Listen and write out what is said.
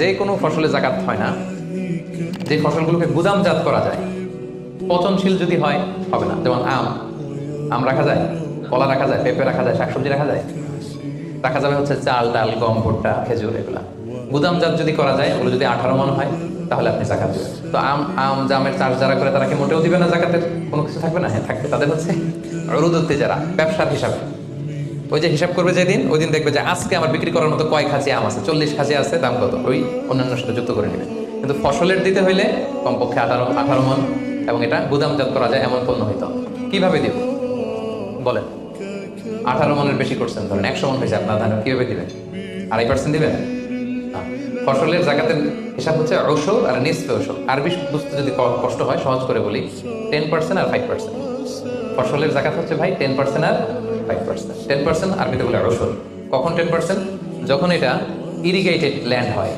যে কোনো ফসলে জাকাত হয় না, যে ফসলগুলোকে গুদামজাত করা যায়, পচনশীল যদি হয় হবে না। যেমন আম রাখা যায়, কলা রাখা যায়, পেঁপে রাখা যায়, শাকসবজি রাখা যায়, রাখা যাবে হচ্ছে চাল, ডাল, গম, ভুট্টা, খেজুর, এগুলা। গুদামজাত যদি করা যায়, ওগুলো যদি 18 মণ হয়, তাহলে আপনি জাকাত দিবেন। তো জামের চাষ যারা করে তারা কি মোটেও দিবে না জাকাতের? কোনো কিছু থাকবে না? হ্যাঁ থাকবে। তাদের হচ্ছে উরুদুত্তি, যারা ব্যবসার হিসাবে, ওই যে হিসাব করবে যেদিন, ওই দিন দেখবে যে আজকে আমার বিক্রি করার মতো কয় খাঁচি আম আছে, 40 খাঁচি আছে, দাম কত, ওই অন্যান্যর সাথে যুক্ত করে নেবে। কিন্তু ফসলের দিতে হইলে কমপক্ষে 18 মণ, এবং এটা গুদামজাত করা যায় এমন পণ্য হইতো। কিভাবে দিব বলেন? 18 মণের বেশি করছেন, ধরেন 100 মণ হয়েছে আপনার ধান, কিভাবে দিবেন? 2.5% দিবেন না। ফসলের জাকাতের হিসাব হচ্ছে ঔষধ আর নিসফে ঔষধ। আরবি বুঝতে যদি কষ্ট হয়, সহজ করে বলি, 10% আর 5%। ফসলের জাকাত হচ্ছে ভাই 10% আর 5%। 10% আরবিতে বলে ঔষধ। কখন 10%? যখন এটা ইরিগেটেড ল্যান্ড হয়,